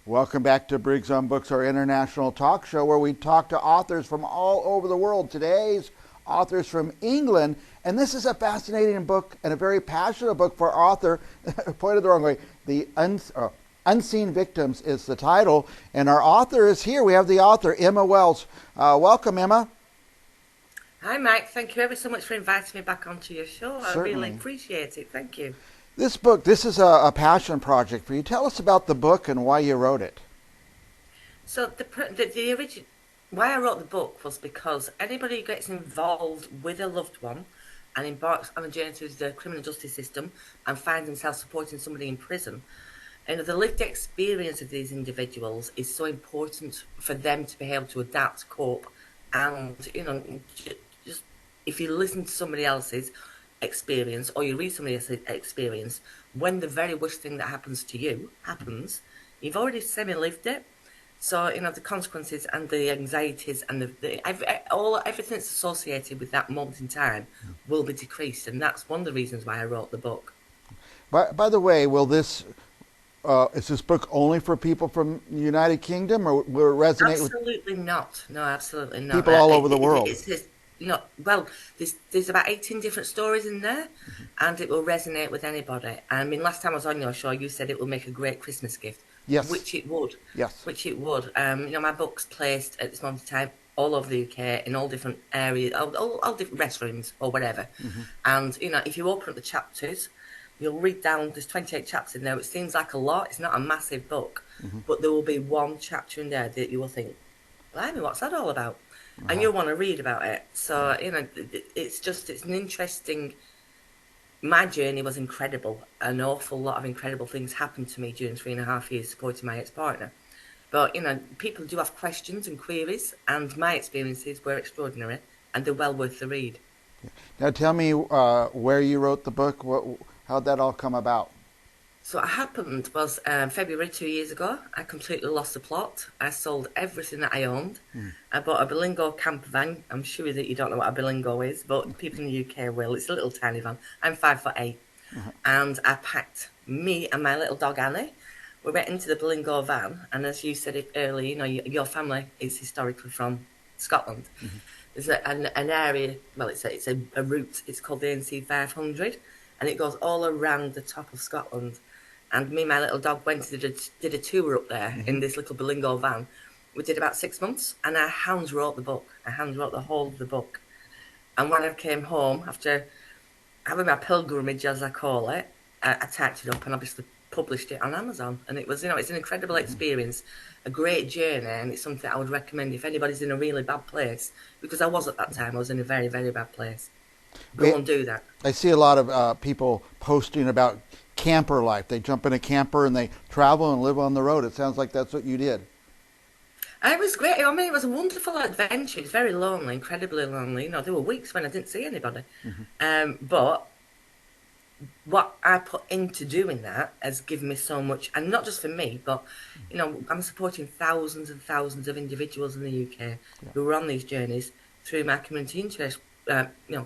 Welcome back to Briggs on Books, our international talk show where we talk to authors from all over the world. Today's authors from England, and this is a fascinating book and a very passionate book for author, pointed the wrong way, Unseen Victims is the title, and our author is here. We have the author, Emma Wells. Welcome, Emma. Hi, Mike. Thank you ever so much for inviting me back onto your show. I really Certainly. appreciate it. Thank you. This book, this is a passion project for you. Tell us about the book and why you wrote it. So the origin, why I wrote the book was because anybody who gets involved with a loved one and embarks on a journey through the criminal justice system and finds themselves supporting somebody in prison, the lived experience of these individuals is so important for them to be able to adapt, cope, and just if you listen to somebody else's experience or you read somebody else's experience, when the very worst thing that happens to you happens, you've already semi-lived it. So the consequences and the anxieties and everything that's associated with that moment in time will be decreased, and that's one of the reasons why I wrote the book. By the way, is this book only for people from the United Kingdom, or will it resonate with Absolutely not. No, absolutely not. people all over the world? Well, there's about 18 different stories in there, and it will resonate with anybody. I mean, last time I was on your show, you said it will make a great Christmas gift. Yes. Which it would. Yes. Which it would. My book's placed at this moment in time all over the UK in all different areas, all different restrooms or whatever. And, if you open up the chapters, you'll read down, there's 28 chapters in there, which seems like a lot. It's not a massive book, but there will be one chapter in there that you will think, blimey, what's that all about? And you'll want to read about it. So, it's an interesting... My journey was incredible. An awful lot of incredible things happened to me during 3.5 years supporting my ex-partner. But, people do have questions and queries, and my experiences were extraordinary, and they're well worth the read. Now tell me where you wrote the book. How'd that all come about? So what happened was February 2 years ago, I completely lost the plot. I sold everything that I owned. I bought a Berlingo camper van. I'm sure that you don't know what a Berlingo is, but people in the UK will. It's a little tiny van. I'm 5'8", and I packed me and my little dog Annie. We went into the Berlingo van, and as you said it earlier, your family is historically from Scotland. There's an area. Well, it's a route. It's called the NC 500, and it goes all around the top of Scotland. And me and my little dog went and did a tour up there in this little Berlingo van. We did about 6 months, and I hand wrote the book. I hand wrote the whole of the book. And when I came home, after having my pilgrimage, as I call it, I typed it up and obviously published it on Amazon. And it was, it's an incredible experience, a great journey, and it's something I would recommend if anybody's in a really bad place, because I was at that time. I was in a very, very bad place. Go and do that. I see a lot of people posting about camper life. They jump in a camper and they travel and live on the road. It sounds like that's what you did. It was great. I mean, it was a wonderful adventure. It's very lonely, incredibly lonely. There were weeks when I didn't see anybody. But what I put into doing that has given me so much, and not just for me, but I'm supporting thousands and thousands of individuals in the UK who are on these journeys through my community interest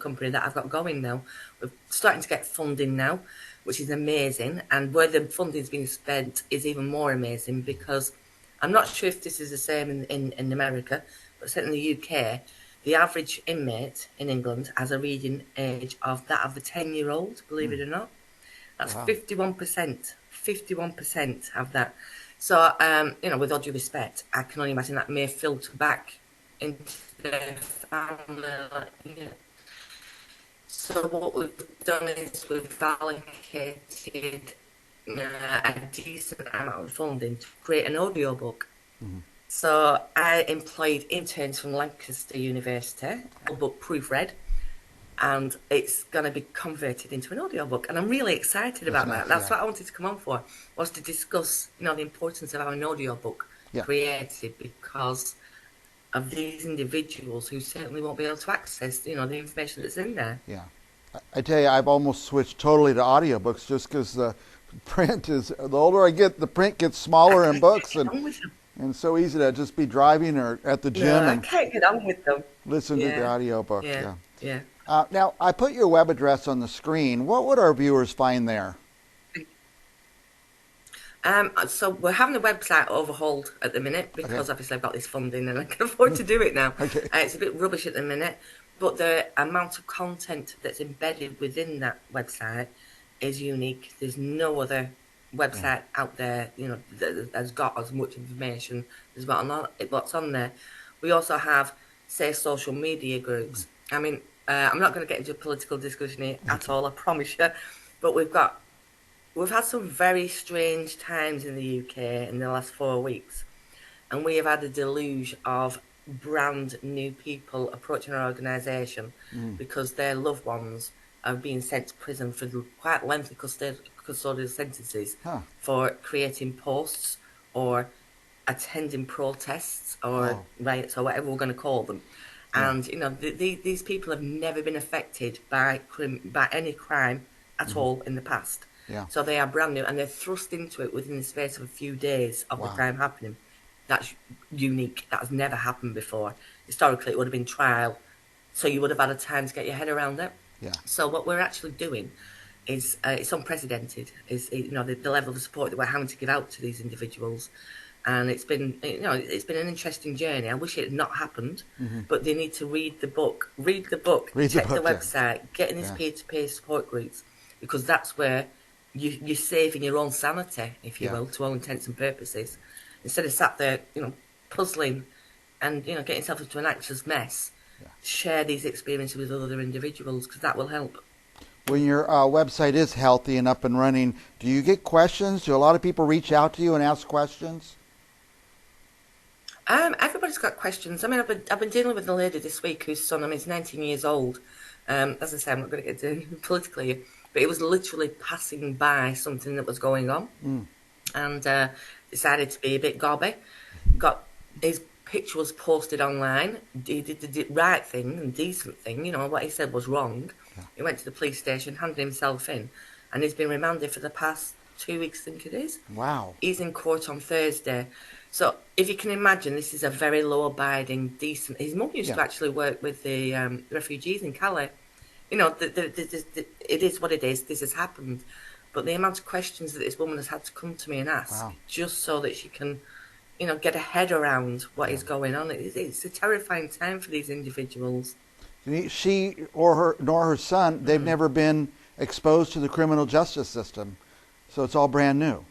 company that I've got going now. We're starting to get funding now, which is amazing, and where the funding's being spent is even more amazing, because I'm not sure if this is the same in America, but certainly in the UK, the average inmate in England has a reading age of that of a 10-year-old, believe it or not. That's wow. 51% have that. So, with all due respect, I can only imagine that may filter back into their family. So what we've done is we've allocated a decent amount of funding to create an audiobook. So I employed interns from Lancaster University, a book proofread, and it's going to be converted into an audiobook. And I'm really excited about that. That's what I wanted to come on for, was to discuss, the importance of having an audiobook created, because of these individuals who certainly won't be able to access, the information that's in there. Yeah. I tell you, I've almost switched totally to audiobooks just because the print is, the older I get, the print gets smaller in books, and it's so easy to just be driving or at the gym I can't get on with them. Listen to the audiobook. Yeah. Now, I put your web address on the screen. What would our viewers find there? So we're having the website overhauled at the minute Okay. because obviously I've got this funding and I can afford to do it now. Okay. It's a bit rubbish at the minute, but the amount of content that's embedded within that website is unique. There's no other Yeah. website out there, that has got as much information as what's on there. We also have, say, social media groups. I mean, I'm not going to get into a political discussion here at Okay. all, I promise you, but we've had some very strange times in the UK in the last 4 weeks, and we have had a deluge of brand new people approaching our organisation Mm. because their loved ones are being sent to prison for quite lengthy custodial sentences Huh. for creating posts or attending protests or Oh. riots or whatever we're going to call them. Yeah. And these people have never been affected by any crime at Hmm. all in the past. Yeah. So they are brand new and they're thrust into it within the space of a few days of the Wow. crime happening. That's unique. That has never happened before. Historically, it would have been trial, so you would have had a time to get your head around it. Yeah. So what we're actually doing is it's unprecedented. Is the level of support that we're having to give out to these individuals, and it's been an interesting journey. I wish it had not happened, Hmm. but they need to read the book, Read the check the book. Yeah. website, get in these Yeah. peer-to-peer support groups, because that's where you're saving your own sanity, if you Yeah. will, to all intents and purposes, instead of sat there, puzzling and getting yourself into an anxious mess. Yeah. Share these experiences with other individuals because that will help. When your website is healthy and up and running, do you get questions? Do a lot of people reach out to you and ask questions? Everybody's got questions. I mean, I've been dealing with a lady this week whose son, I mean, he's 19 years old. As I say, I'm not going to get into politically, but he was literally passing by something that was going on, Mm. and decided to be a bit gobby. Got his picture was posted online. He did the right thing and decent thing. What he said was wrong. Yeah. He went to the police station, handed himself in, and he's been remanded for the past 2 weeks, I think it is. Wow. He's in court on Thursday. So if you can imagine, this is a very law-abiding, decent. His mum used Yeah. to actually work with the refugees in Calais. It is what it is. This has happened, but the amount of questions that this woman has had to come to me and ask, Wow. just so that she can, get her head around what Yeah. is going on. It's a terrifying time for these individuals. She or her nor her son, they've never been exposed to the criminal justice system, so it's all brand new.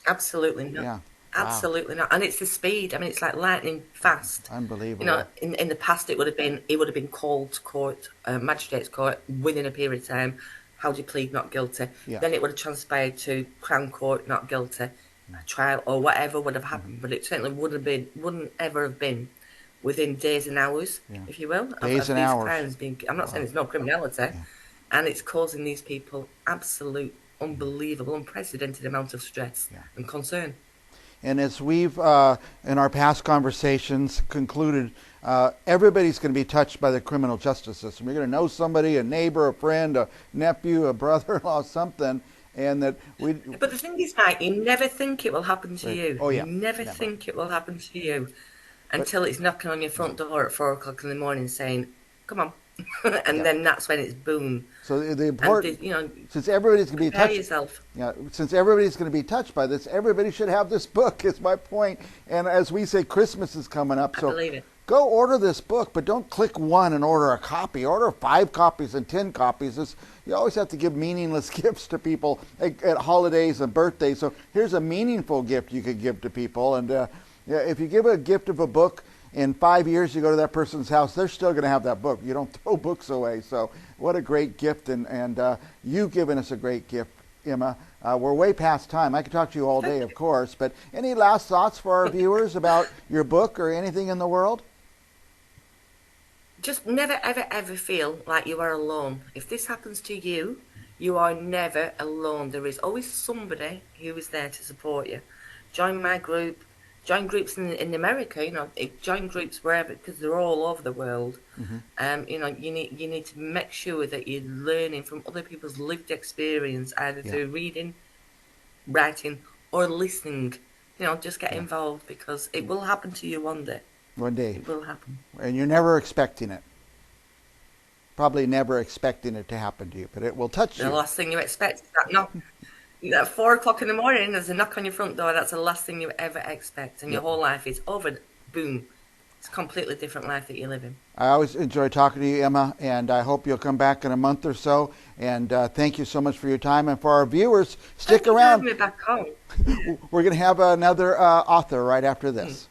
Absolutely not. Yeah. Wow. Absolutely not. And it's the speed. I mean, it's like lightning fast. Unbelievable. In the past, it would have been called to court, magistrates' court, within a period of time. How do you plead not guilty? Yeah. Then it would have transpired to Crown Court not guilty, a trial or whatever would have happened. But it certainly wouldn't ever have been within days and hours, Yeah. if you will, Days of and these hours. crimes being. I'm not saying there's no criminality, Yeah. and it's causing these people absolute, unbelievable, unprecedented amount of stress Yeah. and concern. And as we've, in our past conversations, concluded, everybody's going to be touched by the criminal justice system. You're going to know somebody, a neighbor, a friend, a nephew, a brother-in-law, something, and that we. But the thing is, Mike, you never think it will happen to Right. you. Oh yeah. You never Never. think it will happen to you But until it's knocking on your front door at 4 o'clock in the morning saying, "Come on," and yeah. then that's when it's boom. So the And important, since everybody's going to be prepare touched. yourself. Yeah, since everybody's going to be touched by this, everybody should have this book. Is my point. And as we say, Christmas is coming up, I so believe it. go order this book, but don't click one and order a copy. Order 5 copies and 10 copies. You always have to give meaningless gifts to people at holidays and birthdays. So here's a meaningful gift you could give to people. And yeah, if you give a gift of a book, in 5 years you go to that person's house, they're still going to have that book. You don't throw books away. So what a great gift. And you've given us a great gift, Emma. We're way past time. I could talk to you all day, of course. But any last thoughts for our viewers about your book or anything in the world? Just never, ever, ever feel like you are alone. If this happens to you, you are never alone. There is always somebody who is there to support you. Join my group. Join groups in America. Join groups wherever, because they're all over the world. Mm-hmm. You need to make sure that you're learning from other people's lived experience, either through reading, writing, or listening. Just get involved because it will happen to you one day. One day. It will happen. And you're never expecting it. Probably never expecting it to happen to you, but it will touch The you. last thing you expect is that knock. At 4 o'clock in the morning, there's a knock on your front door. That's the last thing you ever expect, and your Yep. whole life is over. Boom! It's a completely different life that you live in. I always enjoy talking to you, Emma, and I hope you'll come back in a month or so. And thank you so much for your time. And for our viewers, Thank stick you for around. having me back on. We're going to have another author right after this.